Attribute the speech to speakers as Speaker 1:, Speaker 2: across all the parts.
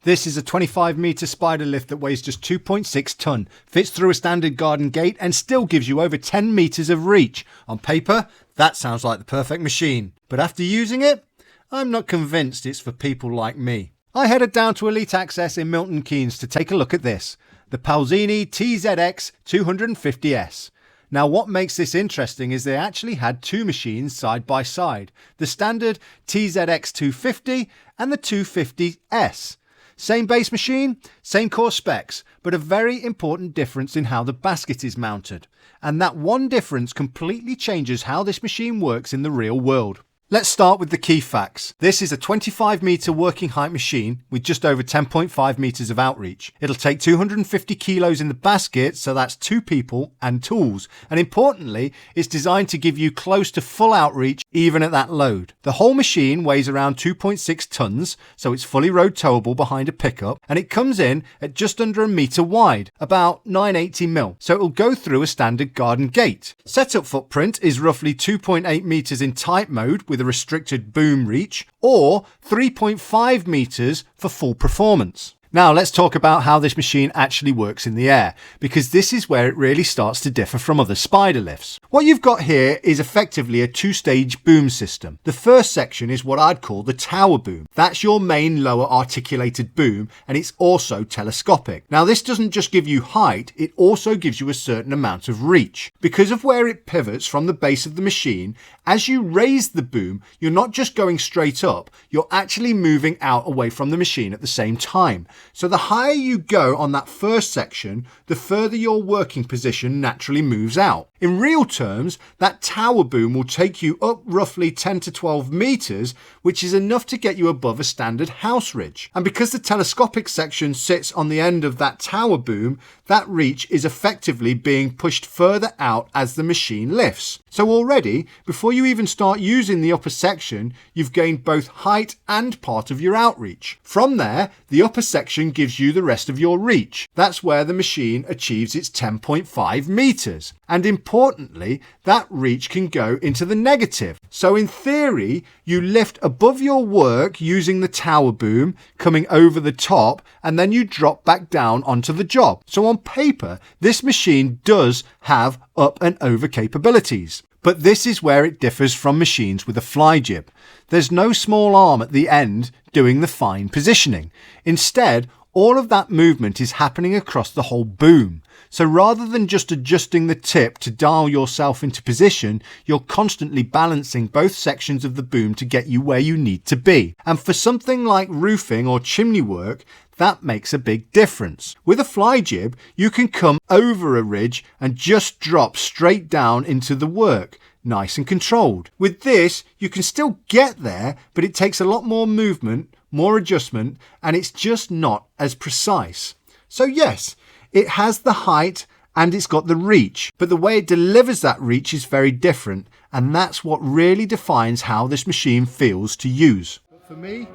Speaker 1: This is a 25 metre spider lift that weighs just 2.6 tonne, fits through a standard garden gate and still gives you over 10 metres of reach. On paper, that sounds like the perfect machine. But after using it, I'm not convinced it's for people like me. I headed down to Elite Access in Milton Keynes to take a look at this, the Palazzani TZX 250S. Now what makes this interesting is they actually had two machines side by side, the standard TZX 250 and the 250S. Same base machine, same core specs, but a very important difference in how the basket is mounted. And that one difference completely changes how this machine works in the real world. Let's start with the key facts. This is a 25 metre working height machine with just over 10.5 metres of outreach. It'll take 250 kilos in the basket, so that's 2 people and tools. And importantly, it's designed to give you close to full outreach even at that load. The whole machine weighs around 2.6 tonnes, so it's fully road-towable behind a pickup, and it comes in at just under a metre wide, about 980mm, so it'll go through a standard garden gate. Setup footprint is roughly 2.8 metres in tight mode with a restricted boom reach, or 3.5 metres for full performance. Now let's talk about how this machine actually works in the air, because this is where it really starts to differ from other spider lifts. What you've got here is effectively a two-stage boom system. The first section is what I'd call the tower boom. That's your main lower articulated boom, and it's also telescopic. Now this doesn't just give you height, it also gives you a certain amount of reach. Because of where it pivots from the base of the machine, as you raise the boom, you're not just going straight up, you're actually moving out away from the machine at the same time. So the higher you go on that first section, the further your working position naturally moves out. In real terms, that tower boom will take you up roughly 10 to 12 metres, which is enough to get you above a standard house ridge. And because the telescopic section sits on the end of that tower boom, that reach is effectively being pushed further out as the machine lifts. So already, before you even start using the upper section, you've gained both height and part of your outreach. From there, the upper section gives you the rest of your reach. That's where the machine achieves its 10.5 metres. And importantly, that reach can go into the negative. So in theory, you lift above your work using the tower boom, coming over the top, and then you drop back down onto the job. So on paper, this machine does have up and over capabilities. But this is where it differs from machines with a fly jib. There's no small arm at the end doing the fine positioning. Instead, all of that movement is happening across the whole boom. So rather than just adjusting the tip to dial yourself into position, you're constantly balancing both sections of the boom to get you where you need to be. And for something like roofing or chimney work, that makes a big difference. With a fly jib, you can come over a ridge and just drop straight down into the work, nice and controlled. With this, you can still get there, but it takes a lot more movement, more adjustment, and it's just not as precise. So yes, it has the height and it's got the reach, but the way it delivers that reach is very different, and that's what really defines how this machine feels to use. But for me,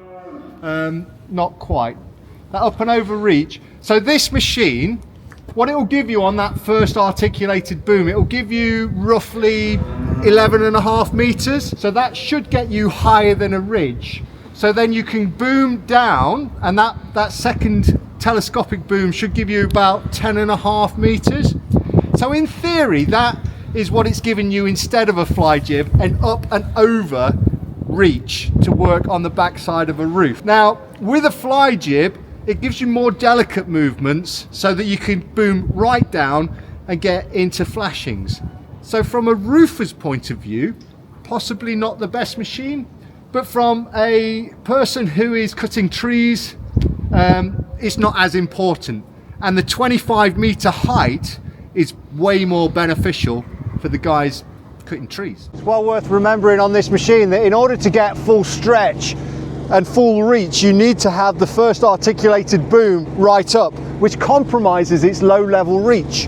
Speaker 1: not quite. That up and over reach. So this machine, what it will give you on that first articulated boom, it will give you roughly 11.5 metres. So that should get you higher than a ridge. So then you can boom down, and that second telescopic boom should give you about 10.5 metres. So in theory, that is what it's giving you instead of a fly jib, an up and over reach to work on the backside of a roof. Now, with a fly jib, it gives you more delicate movements so that you can boom right down and get into flashings. So from a roofer's point of view, possibly not the best machine, but from a person who is cutting trees, it's not as important. And the 25 metre height is way more beneficial for the guys cutting trees. It's well worth remembering on this machine that in order to get full stretch and full reach, you need to have the first articulated boom right up, which compromises its low level reach.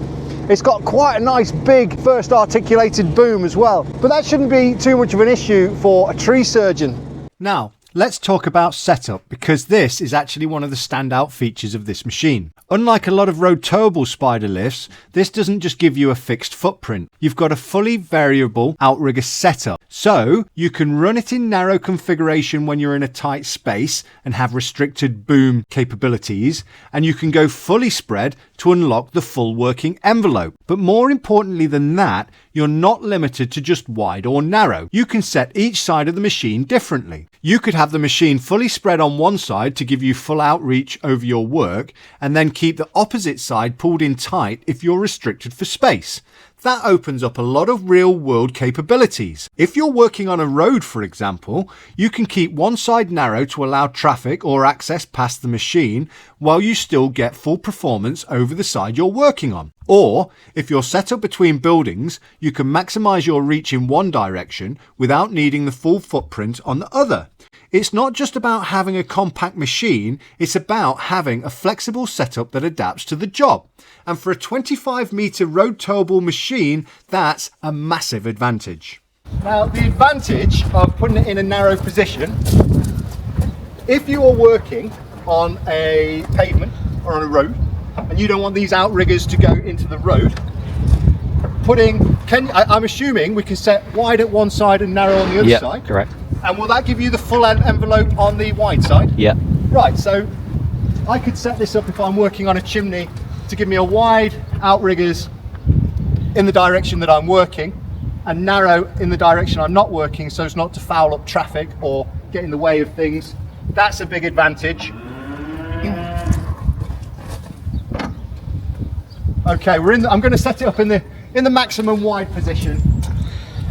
Speaker 1: It's got quite a nice big first articulated boom as well, but that shouldn't be too much of an issue for a tree surgeon. Now, Let's talk about setup, because this is actually one of the standout features of this machine. Unlike a lot of road-towable spider lifts, this doesn't just give you a fixed footprint. You've got a fully variable outrigger setup. So you can run it in narrow configuration when you're in a tight space and have restricted boom capabilities, and you can go fully spread to unlock the full working envelope. But more importantly than that, you're not limited to just wide or narrow. You can set each side of the machine differently. You could have the machine fully spread on one side to give you full outreach over your work, and then keep the opposite side pulled in tight if you're restricted for space. That opens up a lot of real world capabilities. If you're working on a road, for example, you can keep one side narrow to allow traffic or access past the machine while you still get full performance over the side you're working on. Or, if you're set up between buildings, you can maximize your reach in one direction without needing the full footprint on the other. It's not just about having a compact machine, it's about having a flexible setup that adapts to the job. And for a 25 metre road-towable machine, that's a massive advantage. Now, the advantage of putting it in a narrow position, if you are working on a pavement or on a road, and you don't want these outriggers to go into the road, I'm assuming we can set wide at one side and narrow on the other side.
Speaker 2: Correct.
Speaker 1: And will that give you the full envelope on the wide side?
Speaker 2: Yeah.
Speaker 1: Right, so I could set this up if I'm working on a chimney to give me a wide outriggers in the direction that I'm working and narrow in the direction I'm not working, so as not to foul up traffic or get in the way of things. That's a big advantage. Okay, I'm going to set it up in the maximum wide position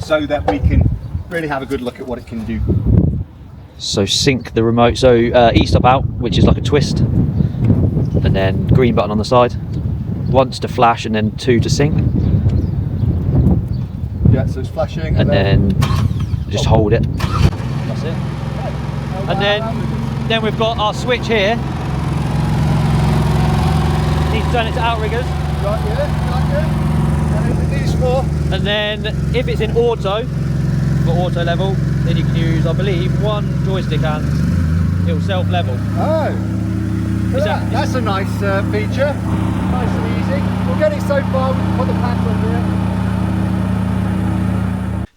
Speaker 1: so that we can really have a good look at what it can do.
Speaker 2: So sync the remote, so E stop out, which is like a twist, and then green button on the side, once to flash and then 2 to sync.
Speaker 1: Yeah, so it's flashing.
Speaker 2: And then just hold it. That's it. And then we've got our switch here. Need to turn it to outriggers.
Speaker 1: Right, yeah. And into these 4.
Speaker 2: And then if it's in auto, for auto level, then you can use, I believe, one joystick and it will self-level.
Speaker 1: Oh, that's a nice feature. Nice and easy. We'll get it so far, we can put the pads under it.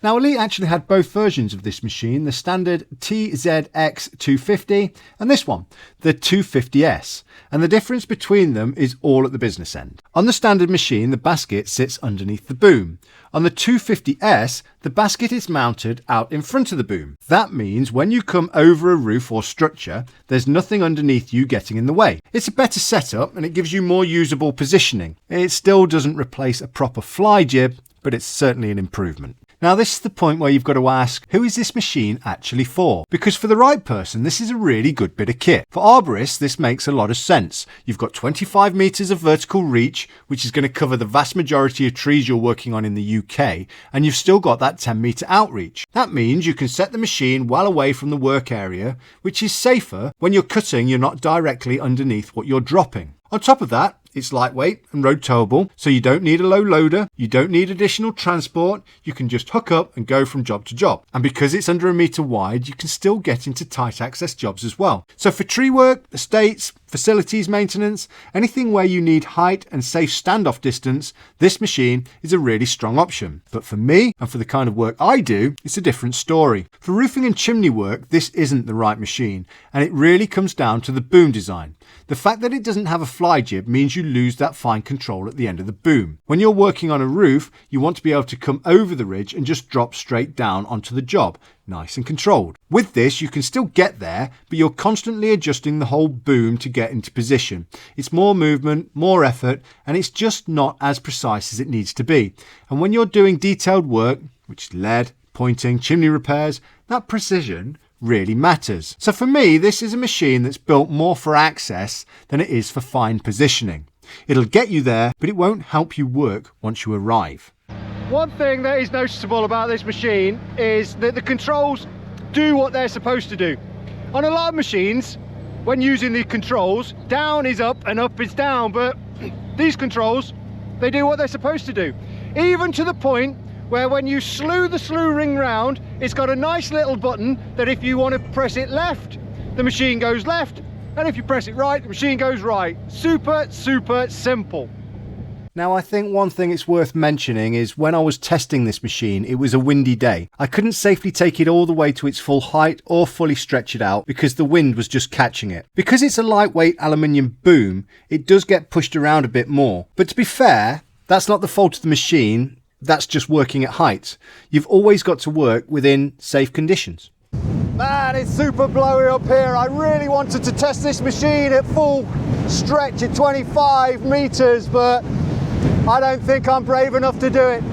Speaker 1: Now, Elite actually had both versions of this machine, the standard TZX 250 and this one, the 250S. And the difference between them is all at the business end. On the standard machine, the basket sits underneath the boom. On the 250S, the basket is mounted out in front of the boom. That means when you come over a roof or structure, there's nothing underneath you getting in the way. It's a better setup and it gives you more usable positioning. It still doesn't replace a proper fly jib, but it's certainly an improvement. Now, this is the point where you've got to ask, who is this machine actually for? Because for the right person, this is a really good bit of kit. For arborists, this makes a lot of sense. You've got 25 metres of vertical reach, which is going to cover the vast majority of trees you're working on in the UK, and you've still got that 10 metre outreach. That means you can set the machine well away from the work area, which is safer when you're cutting, you're not directly underneath what you're dropping. On top of that, it's lightweight and road towable, so you don't need a low loader, you don't need additional transport, you can just hook up and go from job to job. And because it's under 1 metre wide, you can still get into tight access jobs as well. So for tree work, estates, facilities maintenance, anything where you need height and safe standoff distance, this machine is a really strong option. But for me, and for the kind of work I do, it's a different story. For roofing and chimney work, this isn't the right machine, and it really comes down to the boom design. The fact that it doesn't have a fly jib means you lose that fine control at the end of the boom. When you're working on a roof, you want to be able to come over the ridge and just drop straight down onto the job, nice and controlled. With this, you can still get there, but you're constantly adjusting the whole boom to get into position. It's more movement, more effort, and it's just not as precise as it needs to be. And when you're doing detailed work, which is lead, pointing, chimney repairs, that precision really matters. So for me, this is a machine that's built more for access than it is for fine positioning. It'll get you there, but it won't help you work once you arrive. One thing that is noticeable about this machine is that the controls do what they're supposed to do. On a lot of machines, when using the controls, down is up and up is down, but these controls, they do what they're supposed to do. Even to the point where when you slew the slew ring round, it's got a nice little button that if you want to press it left, the machine goes left, and if you press it right, the machine goes right. Super, super simple. Now, I think one thing it's worth mentioning is when I was testing this machine, it was a windy day. I couldn't safely take it all the way to its full height or fully stretch it out because the wind was just catching it. Because it's a lightweight aluminium boom, it does get pushed around a bit more. But to be fair, that's not the fault of the machine, that's just working at height. You've always got to work within safe conditions. Man, it's super blowy up here. I really wanted to test this machine at full stretch at 25 meters, but I don't think I'm brave enough to do it.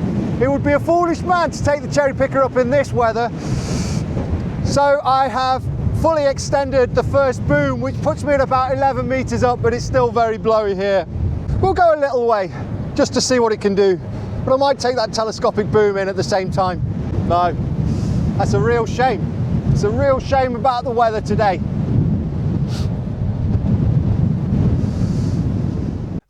Speaker 1: It would be a foolish man to take the cherry picker up in this weather. So I have fully extended the first boom, which puts me at about 11 meters up, but it's still very blowy here. We'll go a little way just to see what it can do, but I might take that telescopic boom in at the same time. No, that's a real shame. It's a real shame about the weather today.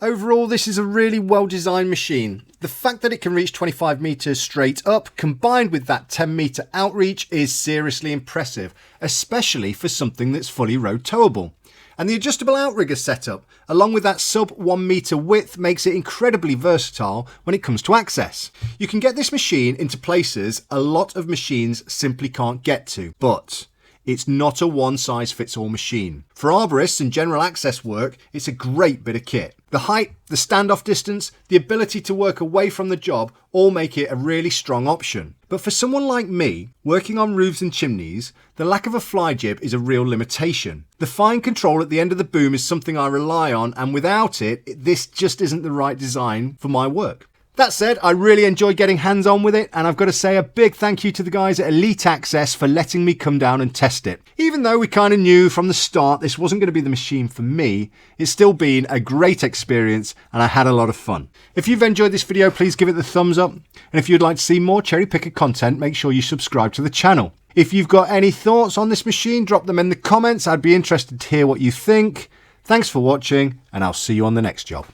Speaker 1: Overall, this is a really well-designed machine. The fact that it can reach 25 meters straight up, combined with that 10-meter outreach, is seriously impressive, especially for something that's fully road-towable. And the adjustable outrigger setup, along with that sub 1 meter width, makes it incredibly versatile when it comes to access. You can get this machine into places a lot of machines simply can't get to, but it's not a one-size-fits-all machine. For arborists and general access work, it's a great bit of kit. The height, the standoff distance, the ability to work away from the job all make it a really strong option. But for someone like me, working on roofs and chimneys, the lack of a fly jib is a real limitation. The fine control at the end of the boom is something I rely on, and without it, this just isn't the right design for my work. That said, I really enjoy getting hands-on with it, and I've got to say a big thank you to the guys at Elite Access for letting me come down and test it. Even though we kind of knew from the start this wasn't going to be the machine for me, it's still been a great experience and I had a lot of fun. If you've enjoyed this video, please give it the thumbs up, and if you'd like to see more cherry picker content, make sure you subscribe to the channel. If you've got any thoughts on this machine, drop them in the comments. I'd be interested to hear what you think. Thanks for watching, and I'll see you on the next job.